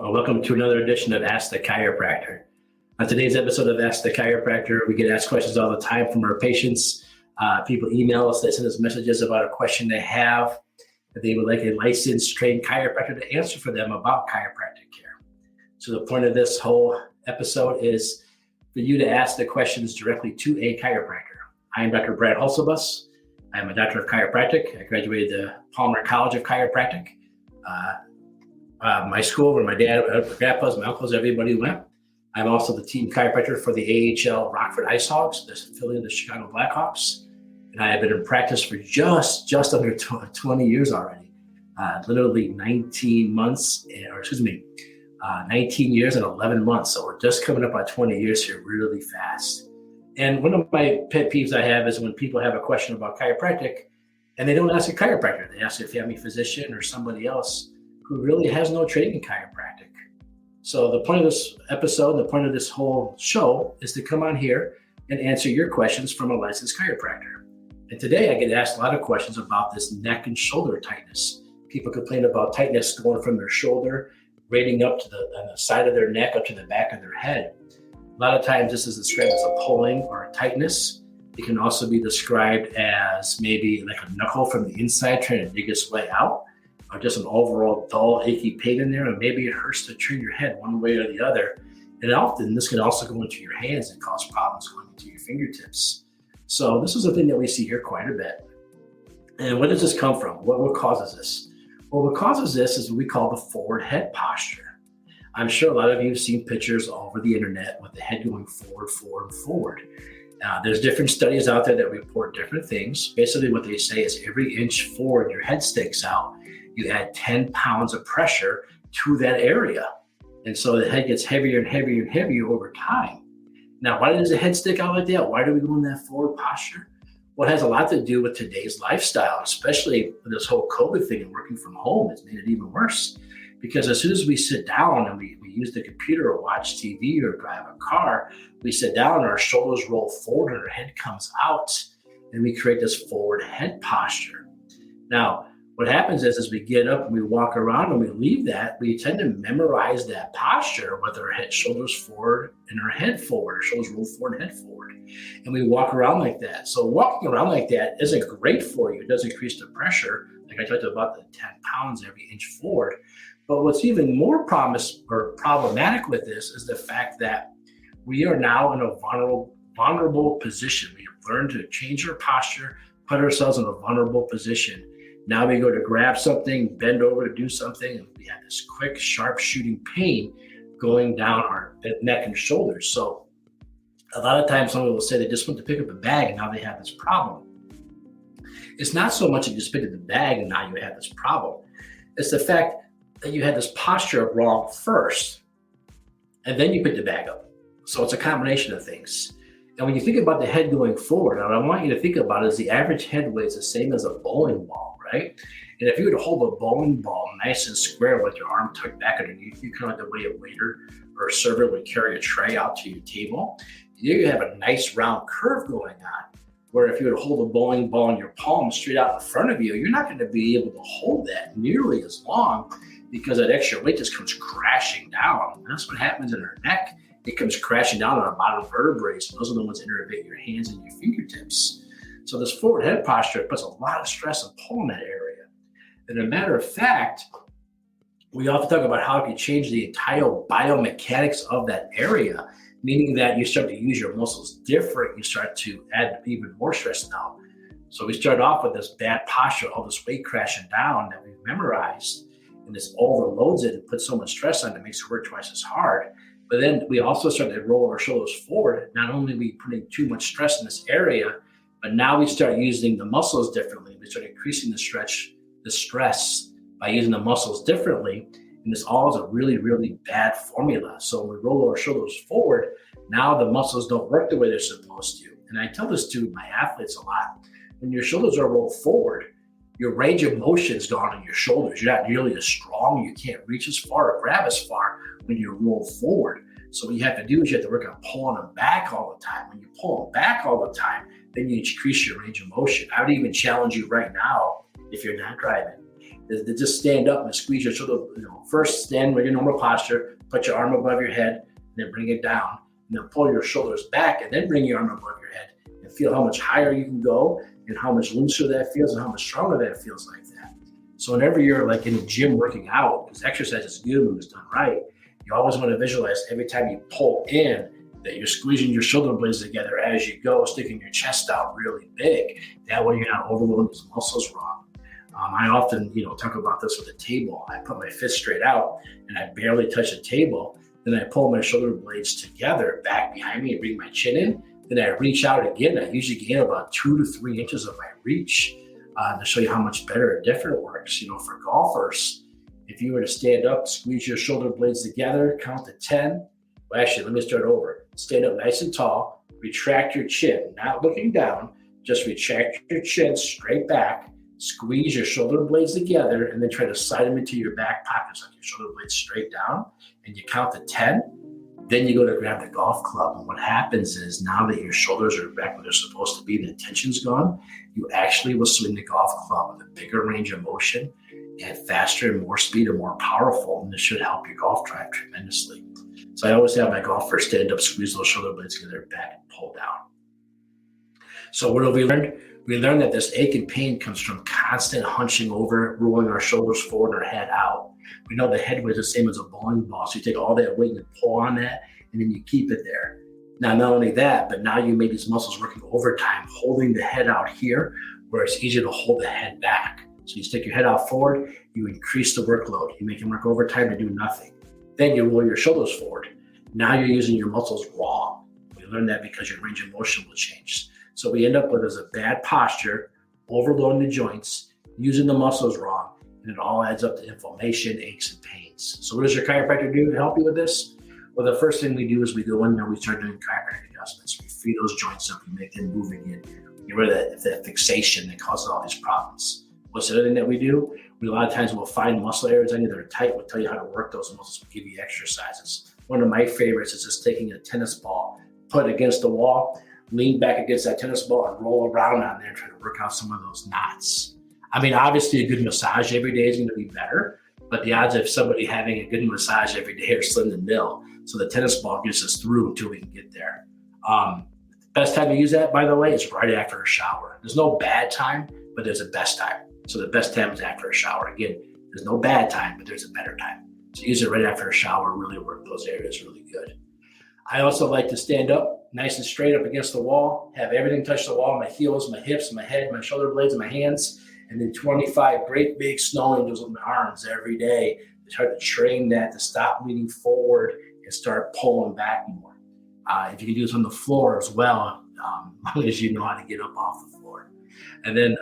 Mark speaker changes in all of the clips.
Speaker 1: Well, welcome to another edition of Ask the Chiropractor. On today's episode of Ask the Chiropractor, we get asked questions all the time from our patients. People email us, they send us messages about a question they have that they would like a licensed, trained chiropractor to answer for them about chiropractic care. So the point of this whole episode is for you to ask the questions directly to a chiropractor. I am Dr. Brad Hulsebus. I am a doctor of chiropractic. I graduated the Palmer College of Chiropractic. My school where my dad, my grandpas, my uncles, everybody went. I'm also the team chiropractor for the AHL Rockford Ice Hogs, the affiliate of the Chicago Blackhawks. And I have been in practice for just under 20 years already. Literally 19 years and 11 months. So we're just coming up on 20 years here really fast. And one of my pet peeves I have is when people have a question about chiropractic and they don't ask a chiropractor. They ask a family physician or somebody else who really has no training in chiropractic. So the point of this episode, the point of this whole show is to come on here and answer your questions from a licensed chiropractor. And today I get asked a lot of questions about this neck and shoulder tightness. People complain about tightness going from their shoulder, rating up to on the side of their neck, up to the back of their head. A lot of times this is described as a pulling or a tightness. It can also be described as maybe like a knuckle from the inside trying to dig its way out, or just an overall dull, achy pain in there, and maybe it hurts to turn your head one way or the other. And often this can also go into your hands and cause problems going into your fingertips. So this is a thing that we see here quite a bit. And where does this come from? What causes this? Well, what causes this is what we call the forward head posture. I'm sure a lot of you have seen pictures all over the internet with the head going forward. There's different studies out there that report different things. Basically what they say is every inch forward your head sticks out, you add 10 pounds of pressure to that area. And so the head gets heavier and heavier and heavier over time. Now, why does the head stick out like that? Why do we go in that forward posture? Well, it has a lot to do with today's lifestyle, especially with this whole COVID thing and working from home. It's made it even worse. Because as soon as we sit down and we use the computer or watch TV or drive a car, we sit down and our shoulders roll forward and our head comes out and we create this forward head posture. Now, what happens is as we get up and we walk around and we leave that, we tend to memorize that posture with our head, shoulders forward and our head forward, our shoulders roll forward and head forward. And we walk around like that. So walking around like that isn't great for you. It does increase the pressure, like I talked about the 10 pounds every inch forward. But what's even more problematic with this is the fact that we are now in a vulnerable position. We have learned to change our posture, put ourselves in a vulnerable position. Now we go to grab something, bend over to do something, and we have this quick, sharp shooting pain going down our neck and shoulders. So a lot of times someone will say they just went to pick up a bag and now they have this problem. It's not so much that you just picked up the bag and now you have this problem. It's the fact that you had this posture wrong first, and then you pick the bag up. So it's a combination of things. And when you think about the head going forward, what I want you to think about is the average head weight is the same as a bowling ball, right? And if you were to hold a bowling ball nice and square with your arm tucked back underneath you, kind of like the way a waiter or a server would carry a tray out to your table, you have a nice round curve going on. Where if you were to hold a bowling ball in your palm straight out in front of you, you're not going to be able to hold that nearly as long because that extra weight just comes crashing down. And that's what happens in our neck. It comes crashing down on our bottom vertebrae. So those are the ones that innervate your hands and your fingertips. So this forward head posture puts a lot of stress and pull in that area. And a matter of fact, we often talk about how it can change the entire biomechanics of that area, meaning that you start to use your muscles different. You start to add even more stress now. So we start off with this bad posture, all this weight crashing down that we've memorized, and this overloads it and puts so much stress on it, it makes it work twice as hard. But then we also start to roll our shoulders forward. Not only are we putting too much stress in this area, but now we start using the muscles differently. We start increasing the stress by using the muscles differently. And this all is a really, really bad formula. So when we roll our shoulders forward, now the muscles don't work the way they're supposed to. And I tell this to my athletes a lot. When your shoulders are rolled forward, your range of motion is gone on your shoulders. You're not nearly as strong. You can't reach as far or grab as far when you're rolled forward. So what you have to do is you have to work on pulling them back all the time. When you pull them back all the time, then you increase your range of motion. I would even challenge you right now, if you're not driving, is to just stand up and squeeze your shoulder. First stand with your normal posture, put your arm above your head, and then bring it down. And then pull your shoulders back and then bring your arm above your head and feel how much higher you can go and how much looser that feels and how much stronger that feels like that. So whenever you're like in the gym working out, because exercise is good when it's done right, you always want to visualize every time you pull in that you're squeezing your shoulder blades together as you go, sticking your chest out really big. That way you're not overloading those muscles wrong. I often, talk about this with a table. I put my fist straight out and I barely touch the table. Then I pull my shoulder blades together back behind me and bring my chin in. Then I reach out again. I usually gain about 2 to 3 inches of my reach to show you how much better or different it works. For golfers, if you were to stand up, squeeze your shoulder blades together, count to 10. Well, actually, let me start over. Stand up nice and tall, retract your chin, not looking down, just retract your chin straight back, squeeze your shoulder blades together, and then try to slide them into your back pockets, like your shoulder blades straight down, and you count to 10. Then you go to grab the golf club. And what happens is now that your shoulders are back where they're supposed to be, the tension's gone, you actually will swing the golf club with a bigger range of motion and faster and more speed and more powerful. And this should help your golf drive tremendously. So I always have my golfers stand up, squeeze those shoulder blades together, back and pull down. So what have we learned? We learned that this ache and pain comes from constant hunching over, rolling our shoulders forward, our head out. We know the head weight is the same as a bowling ball. So you take all that weight and you pull on that, and then you keep it there. Now, not only that, but now you made these muscles working overtime, holding the head out here, where it's easier to hold the head back. So you stick your head out forward, you increase the workload. You make them work overtime to do nothing. Then you roll your shoulders forward. Now you're using your muscles raw. We learned that because your range of motion will change. So we end up with is a bad posture, overloading the joints, using the muscles wrong, and it all adds up to inflammation, aches, and pains. So what does your chiropractor do to help you with this? Well, the first thing we do is we go in there, we start doing chiropractic adjustments. We free those joints up, we make them move again. Get rid of that fixation that causes all these problems. What's the other thing that we do? We a lot of times we'll find muscle areas that are tight. We'll tell you how to work those muscles. We'll give you exercises. One of my favorites is just taking a tennis ball, put it against the wall, lean back against that tennis ball and roll around on there and try to work out some of those knots. I mean, obviously a good massage every day is going to be better, but the odds of somebody having a good massage every day are slim to nil. So the tennis ball gets us through until we can get there. Best time to use that, by the way, is right after a shower. There's no bad time, but there's a best time. So the best time is after a shower. Again, there's no bad time, but there's a better time. So use it right after a shower, really work those areas really good. I also like to stand up nice and straight up against the wall, have everything touch the wall, my heels, my hips, my head, my shoulder blades, and my hands, and then 25 great big snow angels with my arms every day to try to train that to stop leaning forward and start pulling back more. If you can do this on the floor as well, as long as you know how to get up off the floor. And then,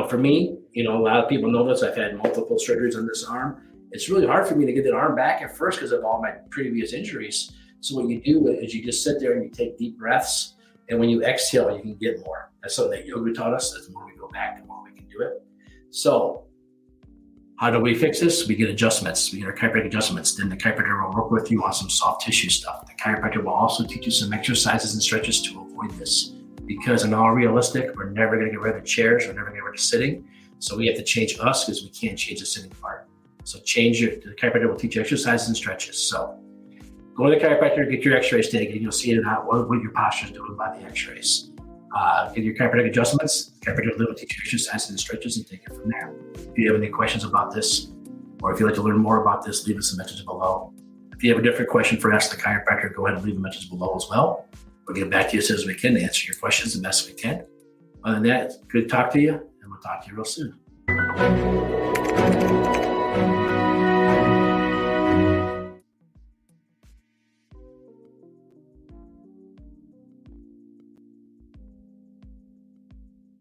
Speaker 1: for me, a lot of people know this. I've had multiple surgeries on this arm. It's really hard for me to get that arm back at first because of all my previous injuries. So what you do is you just sit there and you take deep breaths. And when you exhale, you can get more. That's something that yoga taught us. The more we go back, the more we can do it. So how do we fix this? We get adjustments. We get our chiropractic adjustments. Then the chiropractor will work with you on some soft tissue stuff. The chiropractor will also teach you some exercises and stretches to avoid this. Because in all realistic, we're never going to get rid of chairs. We're never going to get rid of sitting. So we have to change us because we can't change the sitting part. So the chiropractor will teach you exercises and stretches. So go to the chiropractor, get your x-rays taken, and you'll see it out what your posture is doing by the x-rays. Get your chiropractic adjustments. The chiropractor will teach you exercises and stretches and take it from there. If you have any questions about this, or if you'd like to learn more about this, leave us a message below. If you have a different question for Ask the Chiropractor, go ahead and leave a message below as well. We'll get back to you as soon as we can to answer your questions the best we can. Other than that, it's good to talk to you, and we'll talk to you real soon.